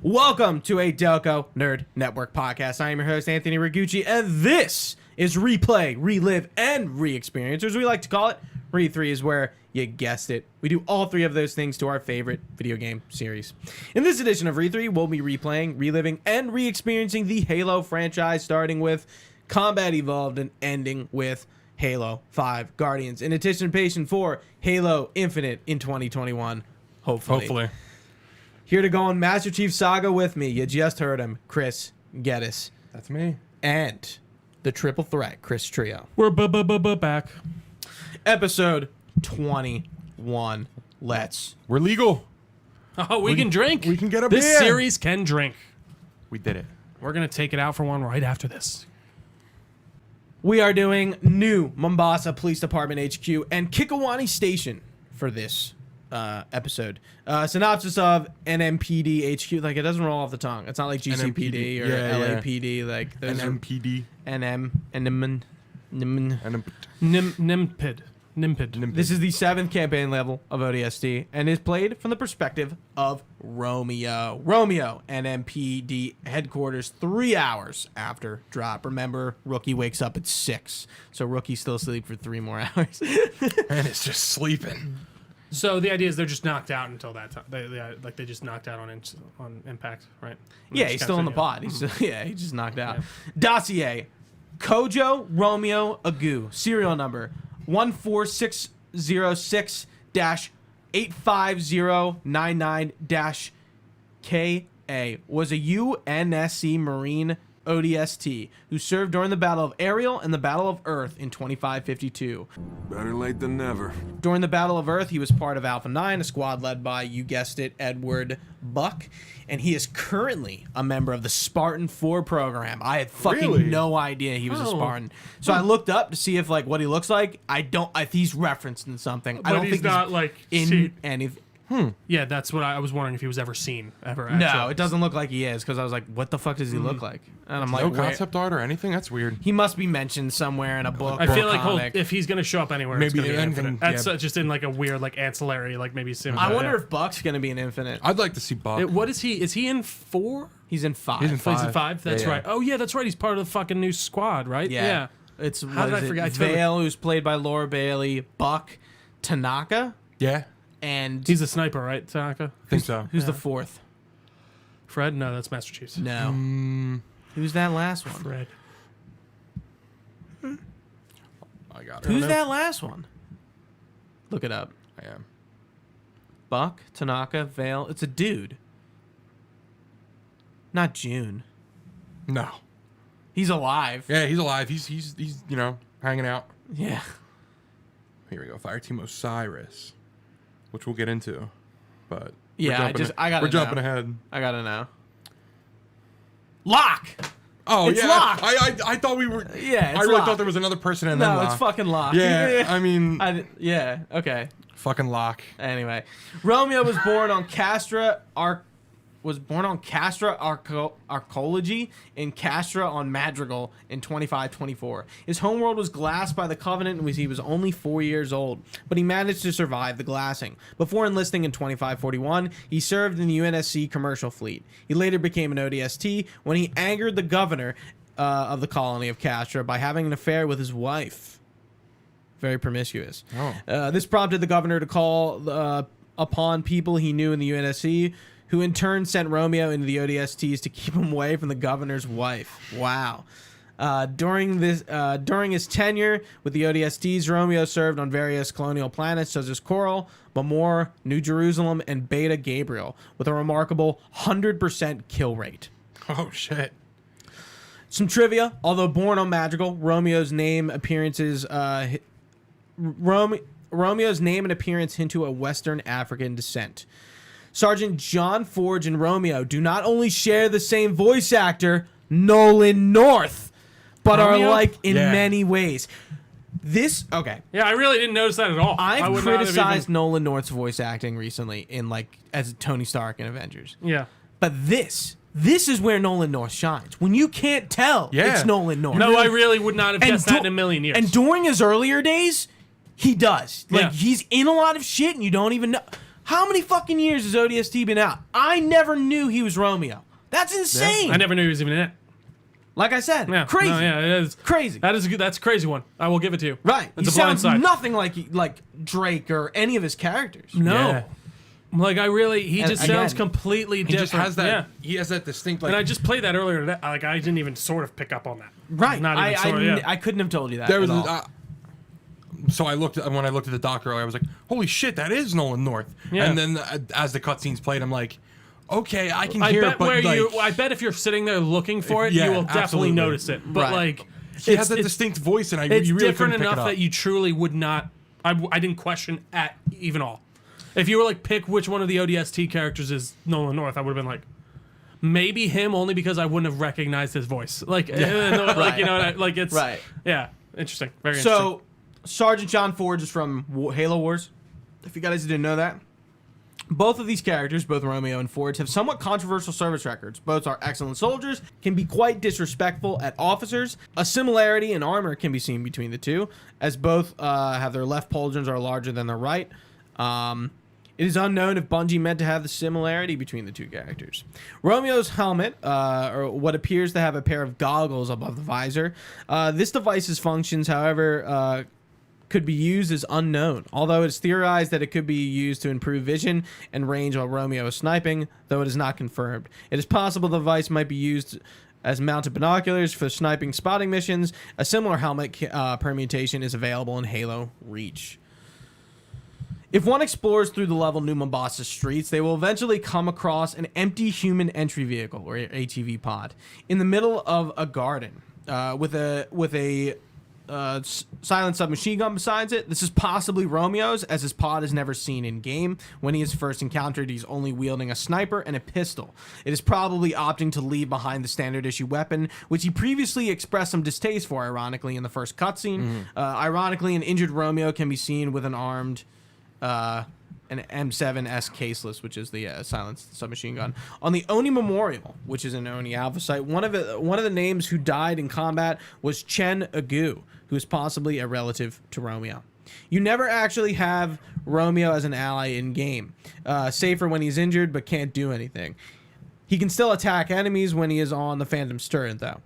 Welcome to a Delco Nerd Network podcast. I am your host, Anthony Ragucci, and this is Replay, Relive, and Re-Experience, or as we like to call it, Re3 is where, you guessed it, we do all three of those things to our favorite video game series. In this edition of Re3, we'll be replaying, reliving, and re-experiencing the Halo franchise, starting with Combat Evolved and ending with Halo 5 Guardians, in anticipation for Halo Infinite in 2021, hopefully. Here to go on Master Chief Saga with me, you just heard him, Chris Geddes. That's me. And the triple threat, Chris Trio. We're back. Episode 21. We're legal. Oh, we can drink. We can get a This beer. series can drink. We did it. We're going to take it out for one right after this. We are doing new Mombasa Police Department HQ and Kikowani Station for this episode. Synopsis of NMPD HQ. Like, it doesn't roll off the tongue. It's not like GCPD or LAPD. Like those NMPD. NMPD. This is the 7th campaign level of ODST and is played from the perspective of Romeo. Romeo, NMPD headquarters 3 hours after drop. Remember, Rookie wakes up at 6, so Rookie's still asleep for 3 more hours. And it's just sleeping. So the idea is they're just knocked out until that time. They just knocked out on impact, right? Yeah, he's still in the pod. He's he just knocked out. Yeah. Dossier: Kojo Romeo Agu. Serial number 14606-85099-KA. Was a UNSC Marine ODST who served during the Battle of Ariel and the Battle of Earth in 2552. Better late than never. During the Battle of Earth, he was part of Alpha 9, a squad led by, you guessed it, Edward Buck, and he is currently a member of the Spartan 4 program. I had fucking no idea he was a Spartan. So I looked up to see if, like, what he looks like. If he's referenced in something. But I don't he's think not he's like in anything. Yeah, that's what I was wondering if he was ever seen ever. No, actually. it doesn't look like he is, because I was like, what the fuck does he look like? And I'm like, No concept art or anything? That's weird. he must be mentioned somewhere in a book I or feel a like comic. if he's gonna show up anywhere, Maybe it's gonna be anything, Infinite. That's yeah. just in like a weird like ancillary, like maybe sim. I wonder if Buck's going to be an Infinite. I'd like to see Buck. What is he? Is he in 4? He's in 5. He's in 5. He's in 5. That's Yeah, yeah. right. Oh yeah, that's right. He's part of the fucking new squad, right? Yeah. It's How did I forget? I totally- Vale, who's played by Laura Bailey, Buck, Tanaka, Yeah, and He's a sniper, right, Tanaka? I think so. who's the 4th? Fred? No, that's Master Chief's. No. Who's that last one? Fred. I got it. Who's that last one? Look it up. I am. Buck, Tanaka, Vale. It's a dude. Not June. No. He's alive. Yeah, he's alive. He's hanging out. Yeah. Here we go. Fireteam Osiris, which we'll get into. But Yeah, we're jumping ahead. I gotta know. Locke! Oh, It's yeah. Locke. I thought we were. Yeah, it's I really Locke. thought there was another person in there. No, it's fucking Locke. Yeah, I mean, yeah, okay. fucking Locke. Anyway, Romeo was born on Castra Arcology in Castra on Madrigal in 2524. His homeworld was glassed by the Covenant and he was only 4 years old, but he managed to survive the glassing. Before enlisting in 2541, he served in the UNSC commercial fleet. He later became an ODST when he angered the governor of the colony of Castra by having an affair with his wife. Very promiscuous. This prompted the governor to call upon people he knew in the UNSC, who in turn sent Romeo into the ODSTs to keep him away from the governor's wife. Wow. During his tenure with the ODSTs, Romeo served on various colonial planets such as Coral, Mamor, New Jerusalem, and Beta Gabriel, with a remarkable 100% kill rate. Oh, shit. Some trivia: although born on Madrigal, Romeo's name and appearance hint to a Western African descent. Sergeant John Forge and Romeo do not only share the same voice actor, Nolan North, but Romeo? are alike in many ways. Okay. Yeah, I really didn't notice that at all. I've criticized Nolan North's voice acting recently as Tony Stark in Avengers. Yeah. But this is where Nolan North shines. When you can't tell it's Nolan North. No, I really would not have guessed that in a million years. And during his earlier days, he does. Yeah. He's in a lot of shit and you don't even know. How many fucking years has ODST been out? I never knew he was Romeo. That's insane. I never knew he was even in it. Like I said, Yeah, crazy. No, yeah, it is Crazy. That's a crazy one. I will give it to you. Right. It's He a blind sounds side. nothing like Drake or any of his characters. No. Yeah. Like he And just again, sounds completely He different. just has that. Yeah. He has that distinct. Like, And I just played that earlier today. Like I didn't even sort of pick up on that. Right. Not even sort of, yeah. I couldn't have told you that there was. at all. So when I looked at the doc earlier, I was like, "Holy shit, that is Nolan North!" Yeah. And then as the cutscenes played, I'm like, "Okay, I can I hear bet it." But I bet if you're sitting there looking for it, Yeah, you will definitely absolutely. notice it. But Right. like, he has that distinct voice, and it's you really different couldn't pick enough it up. that you truly would not. I didn't question at even all. If you were like, pick which one of the ODST characters is Nolan North, I would have been like, maybe him, only because I wouldn't have recognized his voice. Like, like you know, like it's Right. Yeah, interesting. Very interesting. So, Sergeant John Forge is from Halo Wars. If you guys didn't know that. Both of these characters, both Romeo and Forge, have somewhat controversial service records. Both are excellent soldiers, can be quite disrespectful at officers. A similarity in armor can be seen between the two, as both have their left pauldrons are larger than their right. It is unknown if Bungie meant to have the similarity between the two characters. Romeo's helmet, or what appears to have a pair of goggles above the visor. This device's functions, however, could be used as unknown, although it's theorized that it could be used to improve vision and range while Romeo is sniping, though it is not confirmed. It is possible the device might be used as mounted binoculars for sniping spotting missions. A similar helmet permutation is available in Halo Reach. If one explores through the level New Mombasa streets, they will eventually come across an empty human entry vehicle, or ATV pod, in the middle of a garden with a silent submachine gun besides it. This is possibly Romeo's, as his pod is never seen in game. When he is first encountered, he's only wielding a sniper and a pistol. It is probably opting to leave behind the standard issue weapon, which he previously expressed some distaste for, ironically, in the first cutscene. Ironically, an injured Romeo can be seen with an armed an M7S caseless, which is the silenced submachine gun. On the Oni Memorial, which is an Oni Alpha site, one of the names who died in combat was Chen Agu, who is possibly a relative to Romeo. You never actually have Romeo as an ally in game, save for when he's injured but can't do anything. He can still attack enemies when he is on the Phantom Stirred, though.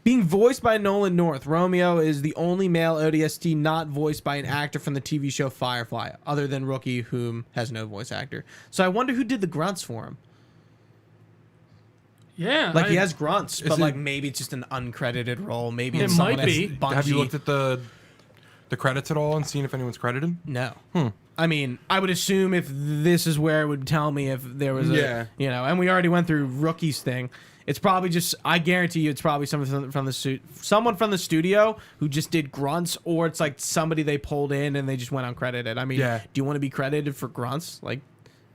Being voiced by Nolan North, Romeo is the only male ODST not voiced by an actor from the TV show Firefly, other than Rookie, whom has no voice actor. So I wonder who did the grunts for him. yeah, Like, he has grunts, but it- like maybe it's just an uncredited role. Maybe It it's someone might be. that's Bungie. Have you looked at the credits at all and seen if anyone's credited? No. I mean, I would assume if this is where it would tell me if there was a, Yeah. you know, and we already went through Rookie's thing. It's probably just, I guarantee you it's probably someone from the studio who just did grunts, or it's like somebody they pulled in and they just went uncredited. I mean, Yeah. do you want to be credited for grunts? Like,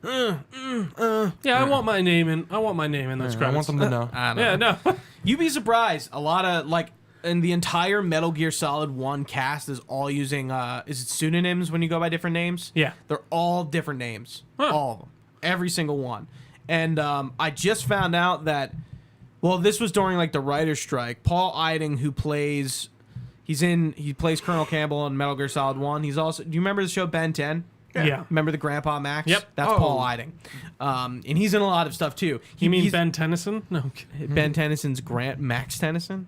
yeah. I want my name in. I want my name in those I credits. want them to know. I don't know. Yeah, no. You'd be surprised. A lot of, like, in the entire Metal Gear Solid 1 cast is all using, is it pseudonyms when you go by different names? Yeah. They're all different names. Huh. All of them. Every single one. And I just found out that, well, this was during, like, the writer's strike. Paul Eiding, who plays, he plays Colonel Campbell in Metal Gear Solid 1. He's also, do you remember the show Ben 10? Yeah. Remember the Grandpa Max? Yep. That's Oh. Paul Eiding. And he's in a lot of stuff, too. You mean He's- Ben Tennyson? No. I'm kidding. Ben Tennyson's Max Tennyson.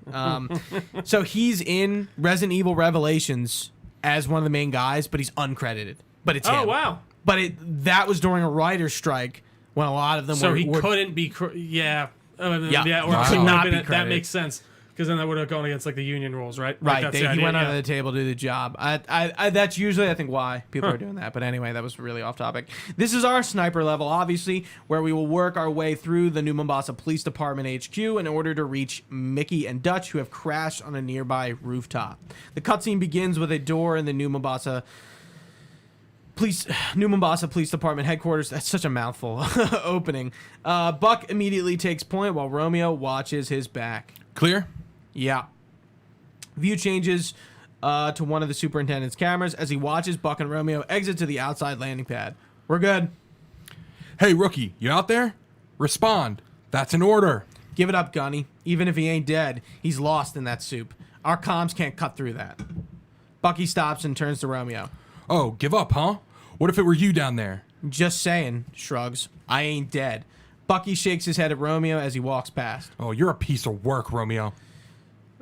So he's in Resident Evil Revelations as one of the main guys, but he's uncredited. But it's Oh him. wow. But that was during a writer's strike when a lot of them So were. he were couldn't be. Yeah. Or Wow. could Could not be That credited. makes sense, because then that would have gone against like the union rules, right? Right, That's the he idea, went yeah. under the table to do the job. That's usually, I think, why people are doing that. But anyway, that was really off topic. This is our sniper level, obviously, where we will work our way through the New Mombasa Police Department HQ in order to reach Mickey and Dutch, who have crashed on a nearby rooftop. The cutscene begins with a door in the New Mombasa Police Department headquarters. That's such a mouthful. Opening. Buck immediately takes point while Romeo watches his back. Clear? Yeah. View changes to one of the superintendent's cameras as he watches Buck and Romeo exit to the outside landing pad. We're good. Hey, Rookie, you out there? Respond. That's an order. Give it up, Gunny. Even if he ain't dead, he's lost in that soup. Our comms can't cut through that. Bucky stops and turns to Romeo. Oh, give up, huh? What if it were you down there? Just saying, shrugs. I ain't dead. Bucky shakes his head at Romeo as he walks past. Oh, you're a piece of work, Romeo.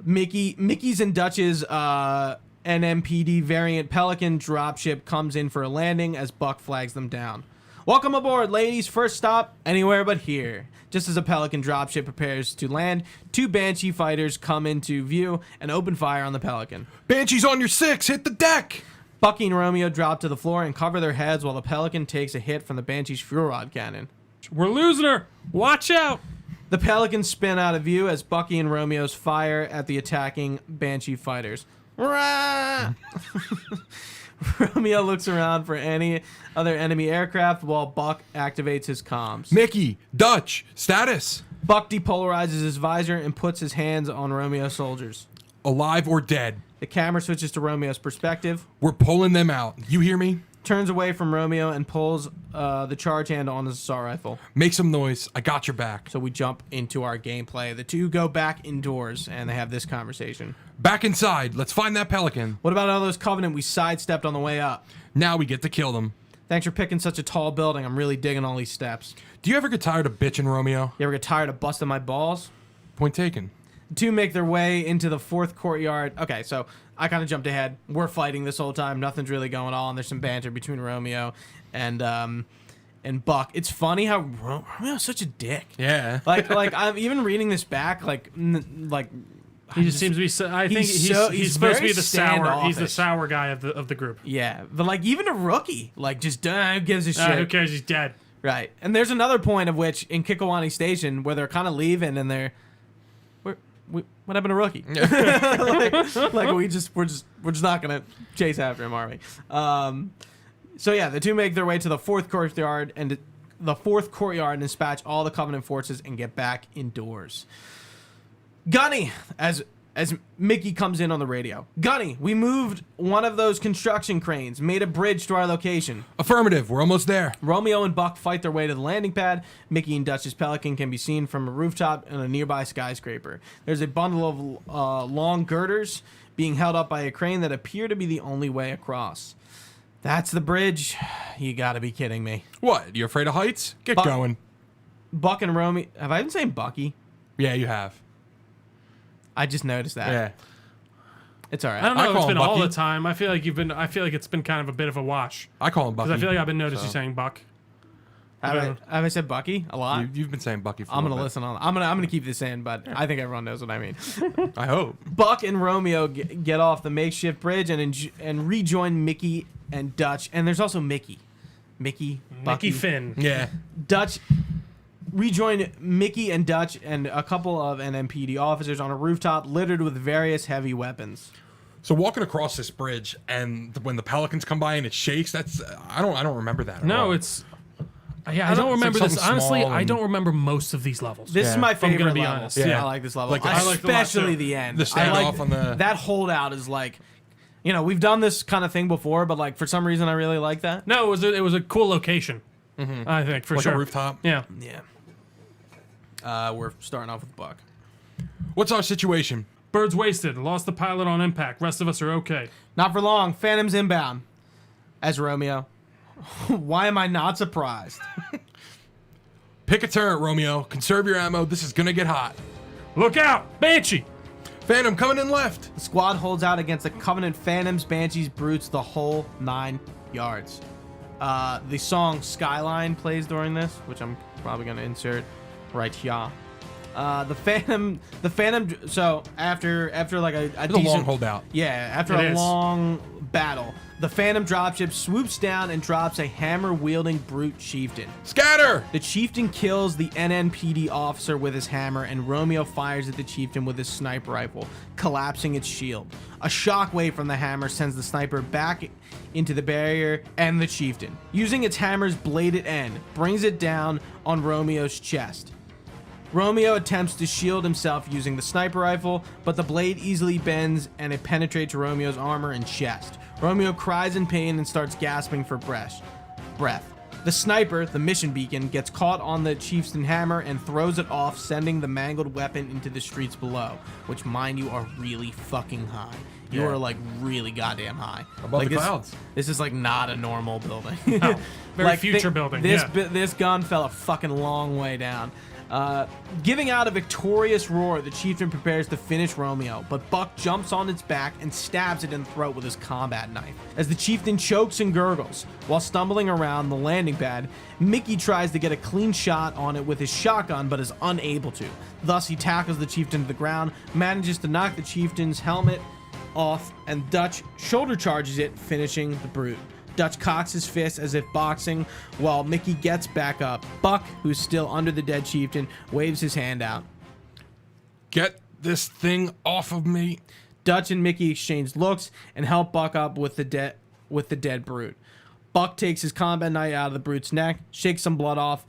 Mickey's and Dutch's NMPD variant Pelican dropship comes in for a landing as Buck flags them down. Welcome aboard, ladies. First stop, anywhere but here. Just as a Pelican dropship prepares to land, 2 Banshee fighters come into view and open fire on the Pelican. Banshee's on your 6. Hit the deck. Bucky and Romeo drop to the floor and cover their heads while the Pelican takes a hit from the Banshee's fuel rod cannon. We're losing her. Watch out. The Pelicans spin out of view as Bucky and Romeo's fire at the attacking Banshee fighters. Rah! Romeo looks around for any other enemy aircraft while Buck activates his comms. Mickey, Dutch, status. Buck depolarizes his visor and puts his hands on Romeo's soldiers. Alive or dead. The camera switches to Romeo's perspective. We're pulling them out. You hear me? Turns away from Romeo and pulls the charge hand on his assault rifle. Make some noise. I got your back. So we jump into our gameplay. The two go back indoors and they have this conversation. Back inside. Let's find that Pelican. What about all those Covenant we sidestepped on the way up? Now we get to kill them. Thanks for picking such a tall building. I'm really digging all these steps. Do you ever get tired of bitching, Romeo? You ever get tired of busting my balls? Point taken. The two make their way into the 4th courtyard. Okay, so I kind of jumped ahead. We're fighting this whole time. Nothing's really going on. There's some banter between Romeo and Buck. It's funny how Romeo's such a dick. Yeah. Like I'm even reading this back. He just seems to be. I think he's supposed to be the sour. He's the sour guy of the group. Yeah, but like even a rookie, like just who gives a shit? Who cares? He's dead. Right. And there's another point of which in Kikowani Station where they're kind of leaving and they're, what happened to Rookie? like we're just not gonna chase after him, are we? So yeah, the two make their way to the 4th courtyard and dispatch all the Covenant forces and get back indoors. Gunny, as Mickey comes in on the radio. Gunny, we moved one of those construction cranes, made a bridge to our location. Affirmative. We're almost there. Romeo and Buck fight their way to the landing pad. Mickey and Dutch's Pelican can be seen from a rooftop in a nearby skyscraper. There's a bundle of long girders being held up by a crane that appear to be the only way across. That's the bridge. You gotta be kidding me. What? You afraid of heights? Get going. Buck and Romeo. Have I been saying Bucky? Yeah, you have. I just noticed that. Yeah. It's all right. I don't know. I If call it's been him all Bucky. the time. I feel like it's been kind of a bit of a wash. I call him Bucky. Because I feel like I've been noticing you saying Buck. Have I said Bucky a lot? You've been saying Bucky for I'm a gonna little listen on. I'm gonna keep this in, but I think everyone knows what I mean. bit. I hope. Buck and Romeo get off the makeshift bridge and rejoin Mickey and Dutch. And there's also Mickey, Bucky, Finn. Yeah. Dutch. Rejoin Mickey and Dutch and a couple of NMPD officers on a rooftop littered with various heavy weapons. So walking across this bridge and when the Pelicans come by and it shakes, that's I don't remember that. At all. It's. Yeah, I don't remember like this. something Honestly, small I and- don't remember most of these levels. This is Yeah. my If I'm favorite gonna be level. honest. Yeah, Yeah. I like this level. Like, I like the last especially two. the end. The I like standoff on the- that holdout is like, we've done this kind of thing before, but like for some reason I really like that. No, it was a cool location. I think for like sure. a rooftop. Yeah. Yeah. We're starting off with Buck. What's our situation? Bird's wasted. Lost the pilot on impact. Rest of us are okay. Not for long. Phantom's inbound. As Romeo. Why am I not surprised? Pick a turret, Romeo. Conserve your ammo. This is gonna get hot. Look out, Banshee! Phantom coming in left. The squad holds out against the Covenant Phantoms, Banshees, Brutes, the whole 9 yards. The song Skyline plays during this, which I'm probably going to insert right here. The Phantom. So after like a It's a decent long holdout. Yeah, after It a is. long battle, the Phantom dropship swoops down and drops a hammer-wielding Brute chieftain. Scatter. The chieftain kills the NNPD officer with his hammer, and Romeo fires at the chieftain with his sniper rifle, collapsing its shield. A shockwave from the hammer sends the sniper back into the barrier and the chieftain, using its hammer's bladed end, brings it down on Romeo's chest. Romeo attempts to shield himself using the sniper rifle, but the blade easily bends and it penetrates Romeo's armor and chest. Romeo cries in pain and starts gasping for breath. The sniper, the mission beacon, gets caught on the chieftain hammer and throws it off, sending the mangled weapon into the streets below, which, mind you, are really fucking high. You Yeah. are like really goddamn high. Above like the clouds. This is like not a normal building. Very future building, This yeah. this gun fell a fucking long way down. Giving out a victorious roar, the chieftain prepares to finish Romeo, but Buck jumps on its back and stabs it in the throat with his combat knife. As the chieftain chokes and gurgles while stumbling around the landing pad, Mickey tries to get a clean shot on it with his shotgun but is unable to. Thus, he tackles the chieftain to the ground, manages to knock the chieftain's helmet off, and Dutch shoulder charges it, finishing the brute. Dutch cocks his fist as if boxing, while Mickey gets back up. Buck, who's still under the dead chieftain, waves his hand out. Get this thing off of me. Dutch and Mickey exchange looks and help Buck up with the dead brute. Buck takes his combat knife out of the brute's neck, shakes some blood off,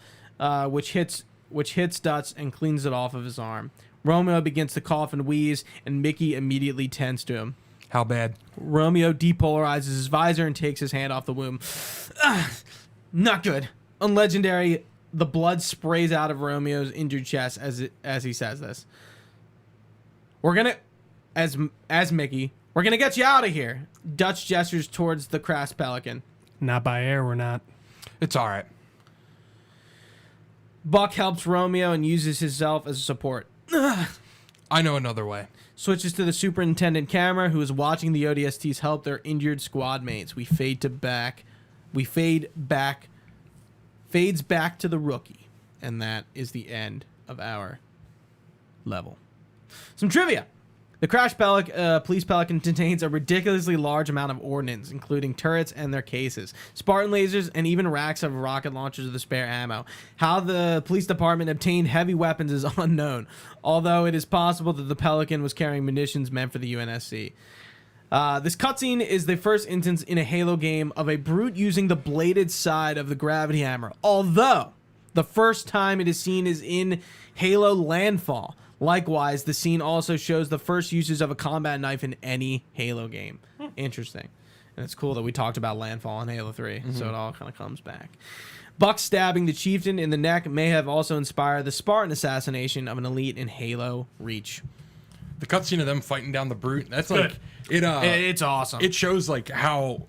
which hits Dutch and cleans it off of his arm. Romeo begins to cough and wheeze, and Mickey immediately tends to him. How bad? Romeo depolarizes his visor and takes his hand off the wound. Not good. On Legendary, the blood sprays out of Romeo's injured chest as he says this. We're gonna, as Mickey, we're gonna get you out of here. Dutch gestures towards the Crass Pelican. Not by air, we're not. It's all right. Buck helps Romeo and uses himself as a support. I know another way. Switches to the superintendent camera, who is watching the ODSTs help their injured squad mates. Fades back to the rookie, and that is the end of our level. Some trivia. The Police Pelican contains a ridiculously large amount of ordnance, including turrets and their cases, Spartan lasers, and even racks of rocket launchers with spare ammo. How the police department obtained heavy weapons is unknown, although it is possible that the Pelican was carrying munitions meant for the UNSC. This cutscene is the first instance in a Halo game of a brute using the bladed side of the gravity hammer, although the first time it is seen is in Halo Landfall. Likewise, the scene also shows the first uses of a combat knife in any Halo game. Interesting. And it's cool that we talked about Landfall in Halo 3, so it all kind of comes back. Buck stabbing the chieftain in the neck may have also inspired the Spartan assassination of an elite in Halo Reach. The cutscene of them fighting down the brute, that's Good. like It's awesome. it shows like how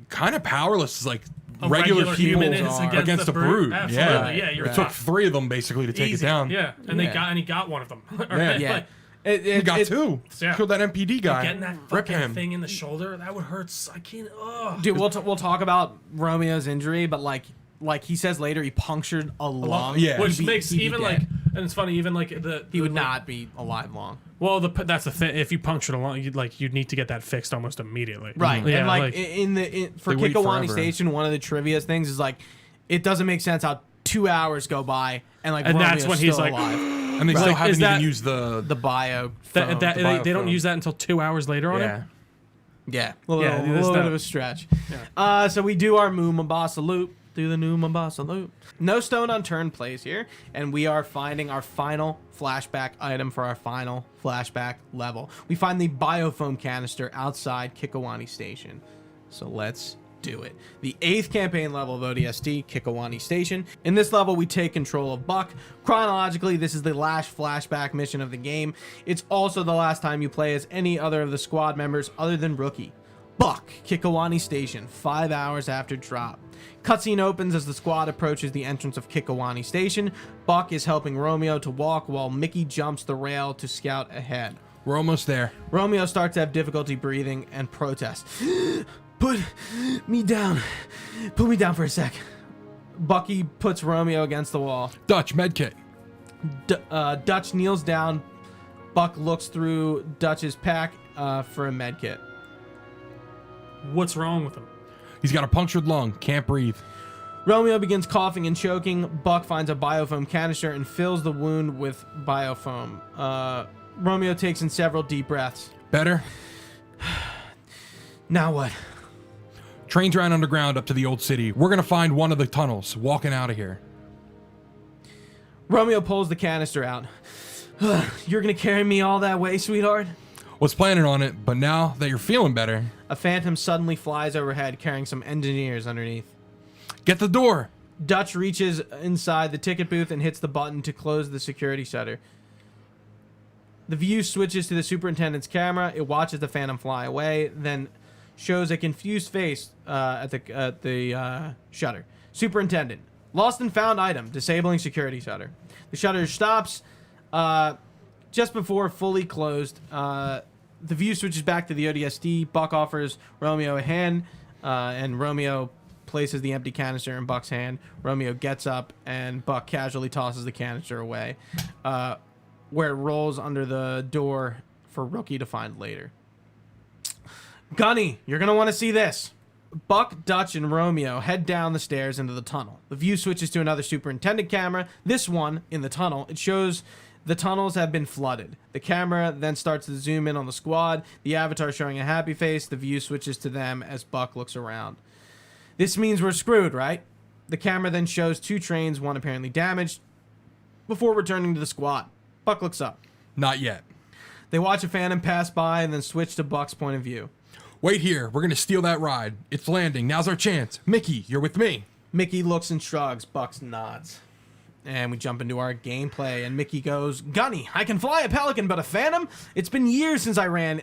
kind of powerless like A regular people human is are against the brute. Absolutely. Yeah, you're It took right. 3 of them basically to take Easy. it down. Yeah, and Yeah. he got one of them. Yeah. He got 2. Yeah. Killed that NPD guy. Getting that Rip fucking him. thing in the shoulder, that would hurt. I can't. Ugh. Dude, we'll talk about Romeo's injury, but like he says later, he punctured a lung. Yeah. Which He'd be- makes he'd be even dead. like, and it's funny, even like he would not be alive long. Well, that's the thing. If you punctured a lung, you'd need to get that fixed almost immediately. Right. Yeah. And like for They wait Kikowani forever. Station, one of the trivia things is like it doesn't make sense how 2 hours go by and like And Romeo's that's when he's still like- alive. And they still Like, haven't is that- even used the The bio. that, phone. that, the they don't biophone. use that until 2 hours later on yeah. it. Yeah, Yeah, a that's little bit dope. of a stretch. So we do our Moo Mombasa loop. Do the new Mombasa loop. No stone unturned plays here, and we are finding our final flashback item for our final flashback level. We find the biofoam canister outside Kikowani Station. So let's do it. The 8th campaign level of ODST, Kikowani Station. In this level, we take control of Buck. Chronologically, this is the last flashback mission of the game. It's also the last time you play as any other of the squad members other than Rookie. Buck, Kikowani Station, 5 hours after drop. Cutscene opens as the squad approaches the entrance of Kikowani Station. Buck is helping Romeo to walk while Mickey jumps the rail to scout ahead. We're almost there. Romeo starts to have difficulty breathing and protests. Put me down. Put me down for a sec. Bucky puts Romeo against the wall. Dutch medkit. Dutch kneels down. Buck looks through Dutch's pack for a medkit. What's wrong with him? He's got a punctured lung. Can't breathe. Romeo begins coughing and choking. Buck finds a biofoam canister and fills the wound with biofoam. Romeo takes in several deep breaths. Better? Now what? Trains ran underground up to the old city. We're gonna find one of the tunnels. Walking out of here. Romeo pulls the canister out. You're gonna carry me all that way, sweetheart? Was planning on it, but now that you're feeling better, A phantom suddenly flies overhead, carrying some engineers underneath. get the door. Dutch reaches inside the ticket booth and hits the button to close the security shutter. The view switches to the superintendent's camera. It watches the Phantom fly away, then shows a confused face at the shutter. Superintendent, lost and found item, disabling security shutter. The shutter stops just before fully closed. The view switches back to the ODST. Buck offers Romeo a hand, and Romeo places the empty canister in Buck's hand. Romeo gets up, and Buck casually tosses the canister away, where it rolls under the door for Rookie to find later. Gunny, you're going to want to see this. Buck, Dutch, and Romeo head down the stairs into the tunnel. The view switches to another superintendent camera. This one, in the tunnel, it shows the tunnels have been flooded. The camera then starts to zoom in on the squad, the avatar showing a happy face. The view switches to them as Buck looks around. This means we're screwed, right? The camera then shows 2 trains, one apparently damaged, before returning to the squad. Buck looks up. Not yet. They watch a Phantom pass by and then switch to Buck's point of view. Wait here. We're going to steal that ride. It's landing. Now's our chance. Mickey, you're with me. Mickey looks and shrugs. Buck nods. And we jump into our gameplay, and Mickey goes, Gunny, I can fly a Pelican, but a Phantom? It's been years since I even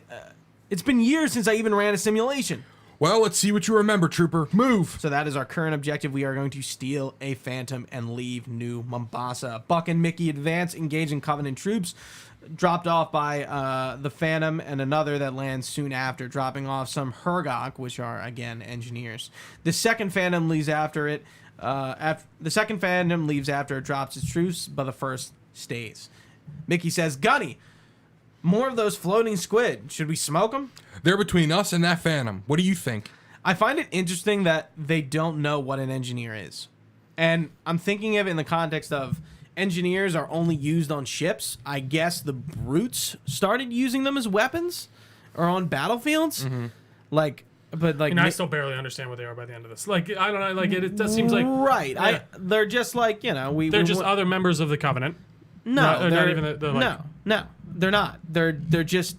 ran a simulation. Well, let's see what you remember, Trooper. Move. So that is our current objective. We are going to steal a Phantom and leave New Mombasa. Buck and Mickey advance, engaging Covenant troops, dropped off by the Phantom and another that lands soon after, dropping off some Hergok, which are, again, engineers. The second Phantom leaves after it. The second Phantom leaves after it drops its troops, but the first stays. Mickey says, Gunny, more of those floating squid. Should we smoke them? They're between us and that Phantom. What do you think? I find it interesting that they don't know what an engineer is. And I'm thinking of it in the context of engineers are only used on ships. I guess the brutes started using them as weapons or on battlefields. Mm-hmm. And I still barely understand what they are by the end of this. Like, I don't know. Like, it just seems like right. Yeah. They're just like, you know, they're just other members of the Covenant. No, they're not even no, they're not. They're just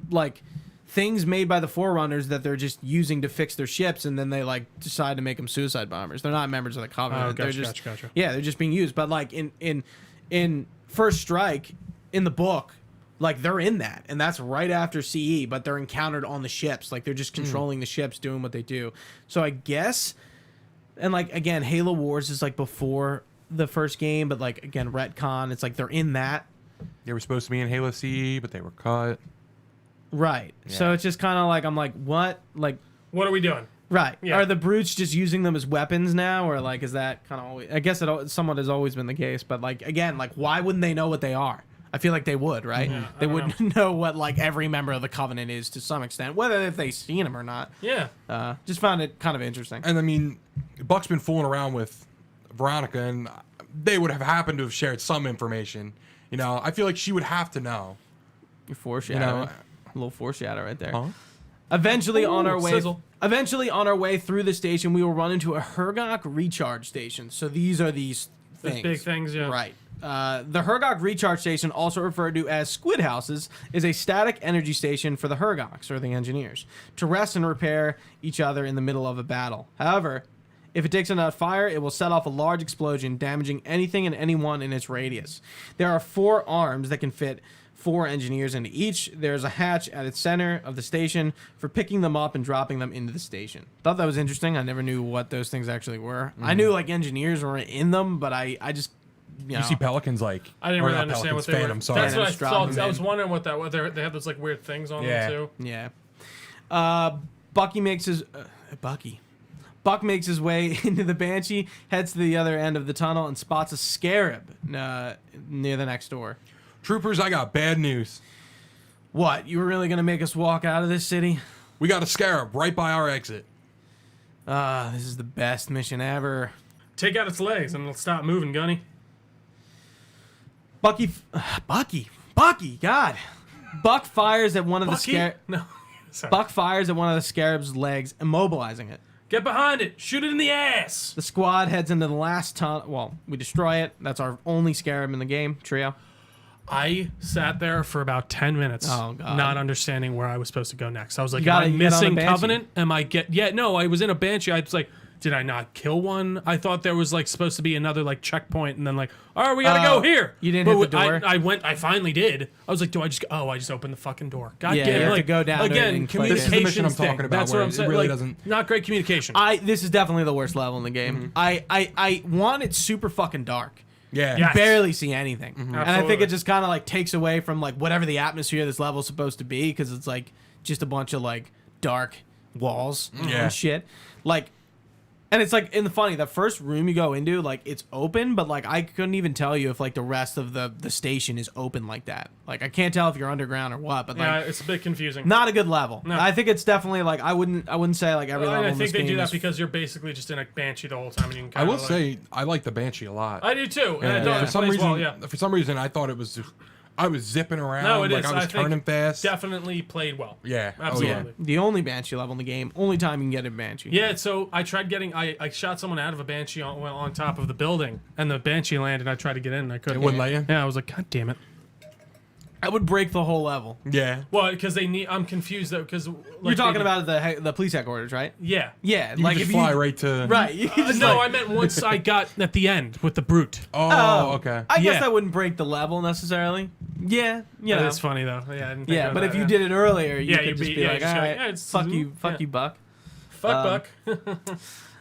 like things made by the Forerunners that they're just using to fix their ships, and then they like decide to make them suicide bombers. They're not members of the Covenant. Oh, gotcha, they're just gotcha. Yeah, they're just being used. But like in First Strike in the book, like they're in that, and that's right after CE. But they're encountered on the ships. Like they're just controlling the ships, doing what they do. So I guess, and like again, Halo Wars is like before the first game, but like again, retcon. It's like they're in that. They were supposed to be in Halo CE, but they were cut. Right. Yeah. So it's just kind of like, I'm like, what? Like, What are we doing? right. Yeah. Are the brutes just using them as weapons now? Or like, is that kind of always, I guess it somewhat has always been the case, but like, again, like, why wouldn't they know what they are? I feel like they would, right? Yeah, They I would don't know what like every member of the Covenant is to some extent, whether if they've seen them or not. Yeah. Just found it kind of interesting. And I mean, Buck's been fooling around with Veronica, and they would have happened to have shared some information. You know, I feel like she would have to know. You're foreshadowing. You know, a little foreshadow right there. Huh? Eventually, on our way, sizzle. through the station, we will run into a Hergok recharge station. So these are these Those things. big things, yeah. Right. The Hergok recharge station, also referred to as squid houses, is a static energy station for the Hergoks, or the engineers, to rest and repair each other in the middle of a battle. However, if it takes enough fire, it will set off a large explosion, damaging anything and anyone in its radius. There are 4 arms that can fit 4 engineers into each. There's a hatch at its center of the station for picking them up and dropping them into the station. Thought that was interesting. I never knew what those things actually were. I knew like engineers were in them, but I just You see Pelicans like... I didn't or really not understand what Pelicans, they were. Phantom, sorry. That's what I Phantoms dropping thought. I was in. wondering what that was. They had those like weird things on Yeah. them too. Yeah. Buck makes his way into the Banshee, heads to the other end of the tunnel, and spots a scarab near the next door. Troopers, I got bad news. What? You were really going to make us walk out of this city? We got a scarab right by our exit. This is the best mission ever. Take out its legs and it'll stop moving, Gunny. Bucky, God. Buck fires at one of the No. Sorry. Buck fires at one of the scarab's legs, immobilizing it. Get behind it. Shoot it in the ass. The squad heads into the last tunnel. Well, we destroy it. That's our only scarab in the game, trio. I sat there for about 10 minutes, Oh, God. not understing where I was supposed to go next. I was like, You gotta am I get on a missing Banshee. Covenant? Am I no, I was in a Banshee. I was like, Did I not kill one? I thought there was like supposed to be another like checkpoint, and then like, all right, we gotta go here. You didn't hit the door? I went. I finally did. I was like, do I just? Oh, I just opened the fucking door. God Yeah, damn you it! have to Like, go down again. and click it. This is the mission I'm Communication talking about. That's where what I'm it saying. really Like, doesn't. not great communication. This is definitely the worst level in the game. I want it's super fucking dark. Yeah. Yes. Barely see anything, and I think Absolutely. it just kind of like takes away from like whatever the atmosphere of this level is supposed to be, because it's like just a bunch of like dark walls Yeah. and shit. Like, and it's like in the funny, the first room you go into, like it's open, but like I couldn't even tell you if like the rest of the station is open like that. Like I can't tell if you're underground or what. But yeah, like it's a bit confusing. not a good level. No. I think it's definitely like I wouldn't say like every level. I in think this they do game that is- because you're basically just in a banshee the whole time, and you can. I Kinda will say I like the Banshee a lot. I do too. And Yeah, it For some plays reason, well, yeah. for some reason, I thought it was. I was zipping around. No, it like is. I was think turning fast. Definitely played well. Yeah. Absolutely. Oh, yeah. the only Banshee level in the game. Only time you can get a Banshee. Yeah, so I tried getting. I shot someone out of a banshee on top of the building, and the banshee landed. And I tried to get in, and I couldn't. It wouldn't let you? Yeah, I was like, God damn it. I would break the whole level. Yeah. Well, because they need. I'm confused though, because You're talking about the police headquarters, right? Yeah. Yeah, You like just if fly you right to. right. You can just No, like- I meant once I got at the end with the brute. Oh, okay. I guess Yeah. that wouldn't break the level necessarily. Yeah, you know. That's funny though. Yeah. I didn't think Yeah, of but that, if you yeah. did it earlier, you Yeah, could you'd just be- be yeah, like, just all go, right, yeah, it's- fuck you, yeah. Buck. Fuck Buck.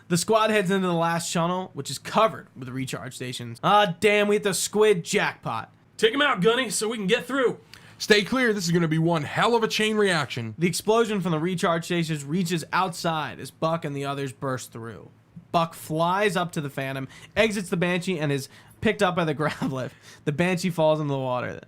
The squad heads into the last tunnel, which is covered with recharge stations. Ah, damn, we hit the squid jackpot. Take him out, Gunny, so we can get through. Stay clear. This is going to be one hell of a chain reaction. The explosion from the recharge stations reaches outside as Buck and the others burst through. Buck flies up to the Phantom, exits the Banshee, and is picked up by the grab lift. The Banshee falls into the water.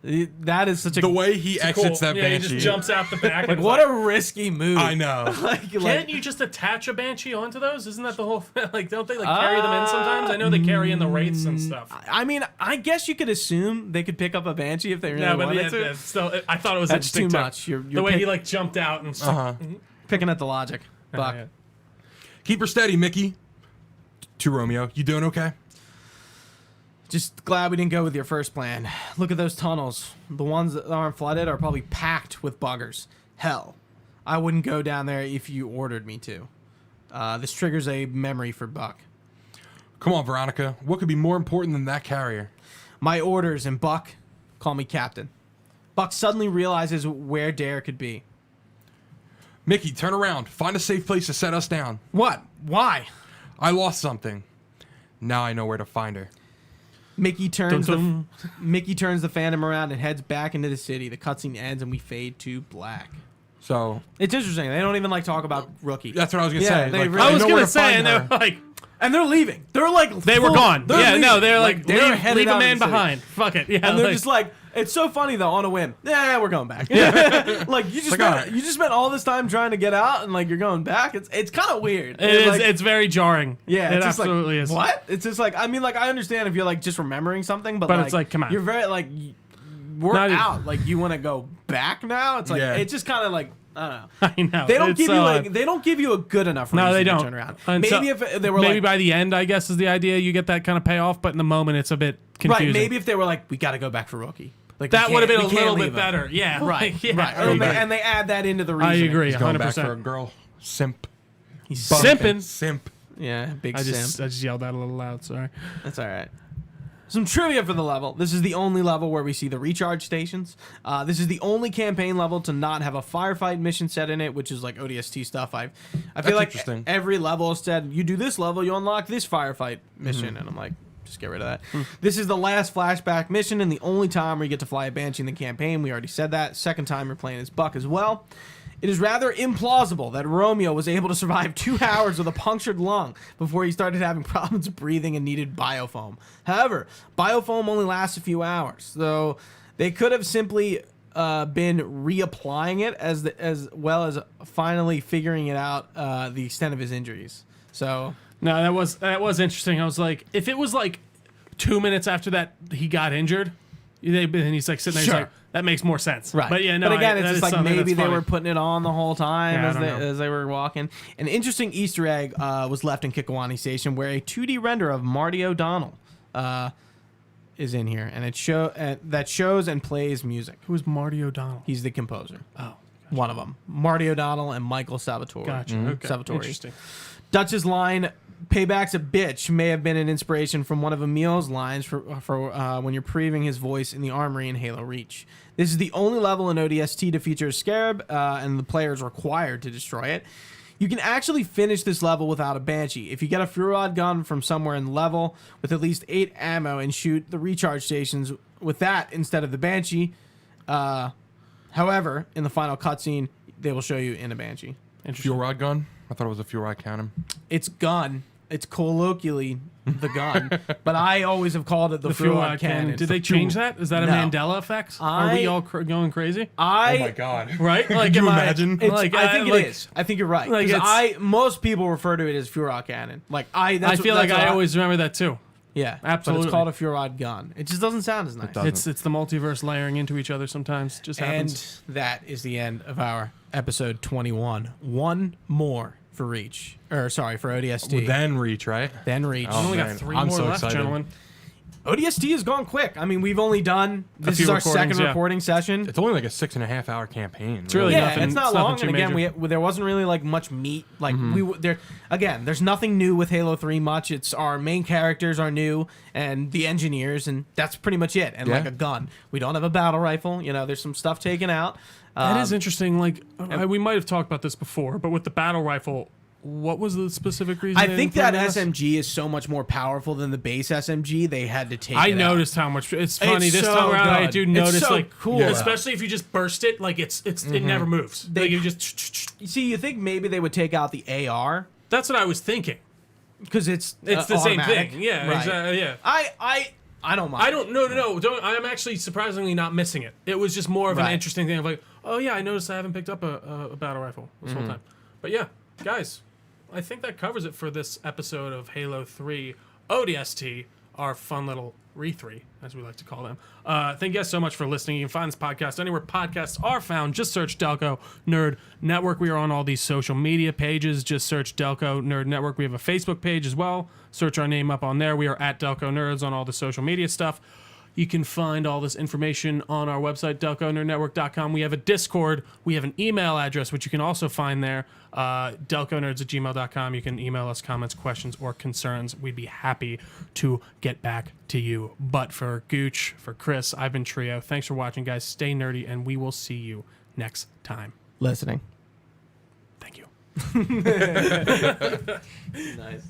That is such a... The way he Cool. exits that yeah, Banshee. he just jumps out the back. like, and what it's a risky move. I know. Can't you just attach a banshee onto those? Isn't that the whole thing? Like, don't they like carry them in sometimes? I know they carry in the wraiths and stuff. I mean, I guess you could assume they could pick up a Banshee if they really Yeah, but wanted yeah, to. yeah, still, I thought it was That's interesting too too. much. You're The way he like jumped out and stuff. picking at the logic. Buck. Yeah. Keep her steady, Mickey. To Romeo. You doing okay? Just glad we didn't go with your first plan. Look at those tunnels. The ones that aren't flooded are probably packed with buggers. Hell, I wouldn't go down there if you ordered me to. This triggers a memory for Buck. Come on, Veronica. What could be more important than that carrier? My orders, and Buck, call me Captain. Buck suddenly realizes where Dare could be. Mickey, turn around. Find a safe place to set us down. What? Why? I lost something. Now I know where to find her. Mickey turns Dun, Mickey turns the Phantom around and heads back into the city. The cutscene ends and we fade to black. So It's interesting. They don't even like talk about Rookie. that's what I was gonna Yeah, say. they Like, really- I was know where gonna to say, find and they her. were like, And they're leaving. They're like they were gone. they're Yeah, no, leaving. they're like, they're leave, headed leave a out of man the city. behind. Fuck it. Yeah, And they're like- just like, it's so funny though, on a whim. Yeah, we're going back. like you just Like, spent, alright. you just spent all this time trying to get out, and like you're going back. It's kind of weird. it is. Like, It's very jarring. yeah, it it's just absolutely like, is. What? It's just like, I mean, like I understand if you're like just remembering something, but But it's like, come on. you're very like we're Not even- out. Like you want to go back now. It's like Yeah. it's just kind of like I don't know. I know. They don't It's give you so like odd. they don't give you a good enough reason No, they to don't. turn around. Until- Maybe if they were maybe like by the end, I guess is the idea. You get that kind of payoff, but in the moment, it's a bit confusing. right, maybe if they were like we got to go back for Rookie. Like that we would have can't- been a we can't little bit leave him. better. Yeah, Right, like, yeah, right. I And agree. they add that into the I reason. agree. He's going 100%. back for a girl. Simp. He's Simping. Simp. Yeah, big I simp. just yelled that a little loud. Sorry. That's all right. Some trivia for the level. This is the only level where we see the recharge stations. This is the only campaign level to not have a firefight mission set in it, which is like ODST stuff. I feel like interesting. every level said, you do this level, you unlock this firefight mission. And I'm like, just get rid of that. This is the last flashback mission and the only time where you get to fly a Banshee in the campaign. We already said that. Second time you're playing as Buck as well. It is rather implausible that Romeo was able to survive 2 hours with a punctured lung before he started having problems breathing and needed biofoam. However, biofoam only lasts a few hours, so they could have simply been reapplying it as well as finally figuring it out the extent of his injuries. So No, that was interesting. I was like, if it was like 2 minutes after that he got injured, and he's like sitting there, he's Sure. like, that makes more sense. right, But yeah, no. But again, that it's is just like something maybe that's they funny. were putting it on the whole time Yeah, I don't know. as they were walking. An interesting Easter egg was left in Kikowani Station, where a 2D render of Marty O'Donnell is in here, and that shows and plays music. Who was Marty O'Donnell? He's the composer. Oh, One of them, Marty O'Donnell and Michael Salvatore. gotcha. Mhm. Okay, Salvatore. interesting. Dutch's line, Payback's a bitch may have been an inspiration from one of Emil's lines for when you're previewing his voice in the armory in Halo Reach. This is the only level in ODST to feature a scarab, and the player is required to destroy it. You can actually finish this level without a Banshee. If you get a Furod gun from somewhere in the level with at least 8 ammo and shoot the recharge stations with that instead of the Banshee. However, in the final cutscene, they will show you in a Banshee. Fuel rod gun? I thought it was a fuel rod cannon. It's gun. It's colloquially the gun, but I always have called it the fuel rod cannon. Did they change that? Is that a No. Mandela effect? Are we all going crazy? Oh my god. Right? Like, Could you am I- imagine? It's, Like, I think like- it is. I think you're right. Like, 'Cause most people refer to it as fuel rod cannon. Like I feel like I always remember that too. yeah, Absolutely. But it's called a fuel rod gun. It just doesn't sound as nice. doesn't. It's the multiverse layering into each other sometimes. Just happens. And that is the end of our episode 21. One more for Reach, or sorry, for ODST. Then Reach, right? Then Reach. We only got man, 3 I'm more so left, excited. gentlemen. ODST has gone quick. I mean, we've only done this few is our recordings, second yeah. recording session. It's only like a 6.5 hour campaign. It's really Yeah, nothing- it's not it's nothing long. too And again, major. there wasn't really like much meat. Like there's nothing new with Halo 3 much. It's our main characters are new and the engineers, and that's pretty much it. And like Yeah. a gun. We don't have a battle rifle. You know, there's some stuff taken out. That is interesting. Like we might have talked about this before, but with the battle rifle, what was the specific reason? I they think didn't that put it in this? SMG is so much more powerful than the base SMG. They had to take. I it out. noticed how much. It's funny It's this so time around. I good. do It's notice so like cool, though. especially if you just burst it, like it never moves. Like you just. You see, you think maybe they would take out the AR That's what I was thinking. because it's It's the same automatic. thing. Yeah, Right. exactly. Yeah. I don't mind. I don't. No. Don't. I'm actually surprisingly not missing it. It was just more of an Right. interesting thing of like, oh yeah, I noticed I haven't picked up a battle rifle this whole time. But yeah, guys, I think that covers it for this episode of Halo 3 ODST, our fun little Re3, as we like to call them. Thank you guys so much for listening. You can find this podcast anywhere podcasts are found. Just search Delco Nerd Network. We are on all these social media pages. Just search Delco Nerd Network. We have a Facebook page as well. Search our name up on there. We are at Delco Nerds on all the social media stuff. You can find all this information on our website, delconerdnetwork.com. We have a Discord. We have an email address, which you can also find there, delconerds@gmail.com. You can email us comments, questions, or concerns. We'd be happy to get back to you. But for Gooch, for Chris, I've been Trio. Thanks for watching, guys. Stay nerdy, and we will see you next time. listening. Thank you. Nice.